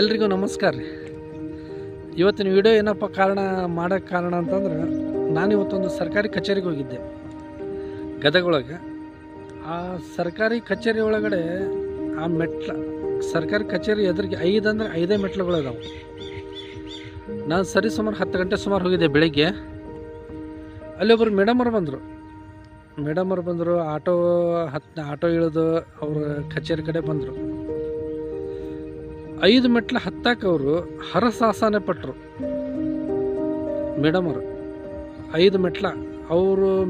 ಎಲ್ರಿಗೂ ನಮಸ್ಕಾರ ರೀ. ಇವತ್ತಿನ ವಿಡಿಯೋ ಏನಪ್ಪ ಮಾಡೋಕ್ಕೆ ಕಾರಣ ಅಂತಂದ್ರೆ, ನಾನಿವತ್ತೊಂದು ಸರ್ಕಾರಿ ಕಚೇರಿಗೆ ಹೋಗಿದ್ದೆ ಗದಗೊಳಗೆ. ಆ ಸರ್ಕಾರಿ ಕಚೇರಿ ಒಳಗಡೆ ಸರ್ಕಾರಿ ಕಚೇರಿ ಎದುರಿಗೆ 5 ಮೆಟ್ಲುಗಳಿದಾವೆ. ನಾನು ಸುಮಾರು 10 ಗಂಟೆ ಸುಮಾರು ಹೋಗಿದ್ದೆ ಬೆಳಿಗ್ಗೆ. ಅಲ್ಲಿ ಒಬ್ಬರು ಮೇಡಮರು ಬಂದರು. ಆಟೋ ಇಳಿದು ಅವ್ರ ಕಚೇರಿ ಕಡೆ ಬಂದರು. 5 ಮೆಟ್ಲು ಹತ್ತಕ್ಕೆ ಅವರು ಹರಸಾಹಸನೆ ಪಟ್ಟರು ಮೇಡಮರು. 5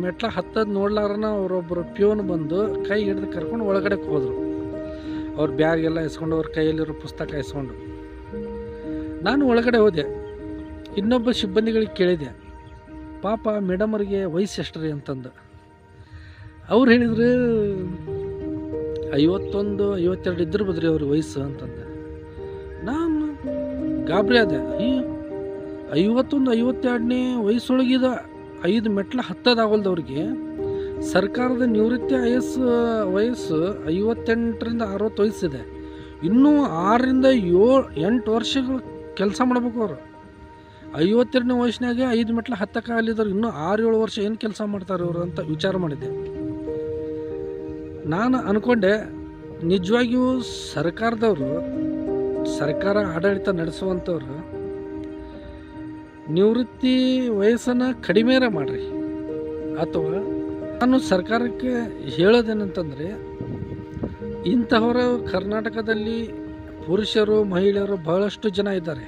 ಮೆಟ್ಲ ಹತ್ತದ ನೋಡ್ಲಾರನ ಅವರೊಬ್ಬರು ಪ್ಯೂನ್ ಬಂದು ಕೈ ಹಿಡಿದು ಕರ್ಕೊಂಡು ಒಳಗಡೆ ಹೋದರು. ಅವ್ರ ಬ್ಯಾಗ್ ಎಲ್ಲ ಇಸ್ಕೊಂಡು, ಅವ್ರ ಕೈಯಲ್ಲಿರೋ ಪುಸ್ತಕ ಇಸ್ಕೊಂಡು. ನಾನು ಒಳಗಡೆ ಹೋದೆ. ಇನ್ನೊಬ್ಬ ಸಿಬ್ಬಂದಿಗಳಿಗೆ ಕೇಳಿದೆ, ಪಾಪ ಮೇಡಮರಿಗೆ ವಯಸ್ಸು ಎಷ್ಟು ರೀ ಅಂತಂದು. ಅವ್ರು ಹೇಳಿದ್ರು 51-52 ಇದ್ದಿರ್ಬೋದ್ರಿ ಅವ್ರ ವಯಸ್ಸು ಅಂತಂದೆ. ನಾನು ಗಾಬರಿ ಆದೆ. 51-52ನೇ ವಯಸ್ಸೊಳಗಿದ 5 ಮೆಟ್ಲು ಹತ್ತದಾಗಲ್ದವ್ರಿಗೆ ಸರ್ಕಾರದ ನಿವೃತ್ತಿ ವಯಸ್ಸು 58-60 ವಯಸ್ಸಿದೆ. ಇನ್ನೂ 6-8 ವರ್ಷಗಳು ಕೆಲಸ ಮಾಡ್ಬೇಕು ಅವರು. 52ನೇ ವಯಸ್ಸಿನಾಗೆ 5 ಮೆಟ್ಲು ಹತ್ತಕ್ಕಾಗಲಿದ್ರು ಇನ್ನೂ 6-7 ವರ್ಷ ಏನು ಕೆಲಸ ಮಾಡ್ತಾರೆ ಇವರು ಅಂತ ವಿಚಾರ ಮಾಡಿದ್ದೆ. ನಾನು ಅಂದ್ಕೊಂಡೆ, ನಿಜವಾಗಿಯೂ ಸರ್ಕಾರ ಆಡಳಿತ ನಡೆಸುವಂಥವ್ರು ನಿವೃತ್ತಿ ವಯಸ್ಸನ್ನು ಕಡಿಮೆರ ಮಾಡಿರಿ. ಅಥವಾ ನಾನು ಸರ್ಕಾರಕ್ಕೆ ಹೇಳೋದೇನಂತಂದರೆ, ಇಂತಹವರು ಕರ್ನಾಟಕದಲ್ಲಿ ಪುರುಷರು ಮಹಿಳೆಯರು ಬಹಳಷ್ಟು ಜನ ಇದ್ದಾರೆ.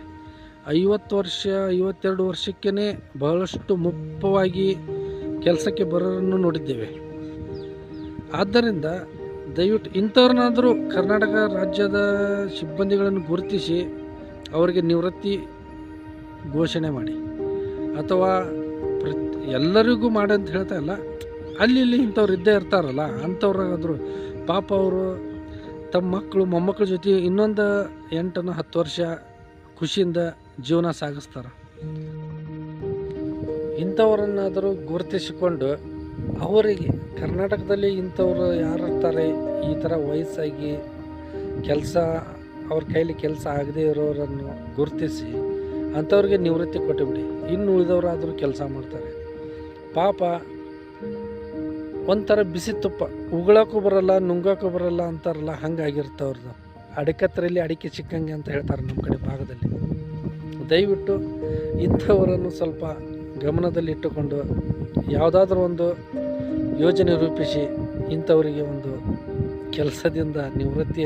50 ವರ್ಷ 52 ವರ್ಷಕ್ಕೇ ಬಹಳಷ್ಟು ಮುಖ್ಯವಾಗಿ ಕೆಲಸಕ್ಕೆ ಬರೋರನ್ನು ನೋಡಿದ್ದೇವೆ. ಆದ್ದರಿಂದ ದಯವಿಟ್ಟು ಇಂಥವ್ರನ್ನಾದರೂ ಕರ್ನಾಟಕ ರಾಜ್ಯದ ಸಿಬ್ಬಂದಿಗಳನ್ನು ಗುರುತಿಸಿ ಅವರಿಗೆ ನಿವೃತ್ತಿ ಘೋಷಣೆ ಮಾಡಿ, ಅಥವಾ ಎಲ್ಲರಿಗೂ ಮಾಡಿ ಅಂತ ಹೇಳ್ತಾ ಇಲ್ಲ, ಅಲ್ಲಿ ಇಂಥವ್ರು ಇದ್ದೇ ಇರ್ತಾರಲ್ಲ, ಅಂಥವ್ರಾದರೂ ಪಾಪ ಅವರು ತಮ್ಮ ಮೊಮ್ಮಕ್ಕಳ ಜೊತೆ ಇನ್ನೊಂದು 8-10 ವರ್ಷ ಖುಷಿಯಿಂದ ಜೀವನ ಸಾಗಿಸ್ತಾರೆ. ಇಂಥವರನ್ನಾದರೂ ಗುರುತಿಸಿಕೊಂಡು ಅವರಿಗೆ ಕರ್ನಾಟಕದಲ್ಲಿ ಇಂಥವ್ರು ಯಾರು ಇರ್ತಾರೆ, ಈ ಥರ ವಯಸ್ಸಾಗಿ ಅವ್ರ ಕೈಲಿ ಕೆಲಸ ಆಗದೇ ಇರೋರನ್ನು ಗುರುತಿಸಿ ಅಂಥವ್ರಿಗೆ ನಿವೃತ್ತಿ ಕೊಟ್ಟುಬಿಡಿ. ಇನ್ನು ಉಳಿದವರಾದರೂ ಕೆಲಸ ಮಾಡ್ತಾರೆ. ಪಾಪ ಒಂಥರ ಬಿಸಿ ತುಪ್ಪ, ಉಗುಳೋಕ್ಕೂ ಬರೋಲ್ಲ ನುಂಗೋಕ್ಕೂ ಬರೋಲ್ಲ ಅಂತಾರಲ್ಲ, ಹಂಗಾಗಿರ್ತವ್ರದ್ದು. ಅಡಿಕತ್ತರಲ್ಲಿ ಅಡಿಕೆ ಸಿಕ್ಕಂಗೆ ಅಂತ ಹೇಳ್ತಾರೆ ನಮ್ಮ ಕಡೆ ಭಾಗದಲ್ಲಿ. ದಯವಿಟ್ಟು ಇಂಥವರನ್ನು ಸ್ವಲ್ಪ ಗಮನದಲ್ಲಿಟ್ಟುಕೊಂಡು ಯಾವುದಾದ್ರೂ ಒಂದು ಯೋಜನೆ ರೂಪಿಸಿ ಇಂಥವರಿಗೆ ಒಂದು ಕೆಲಸದಿಂದ ನಿವೃತ್ತಿ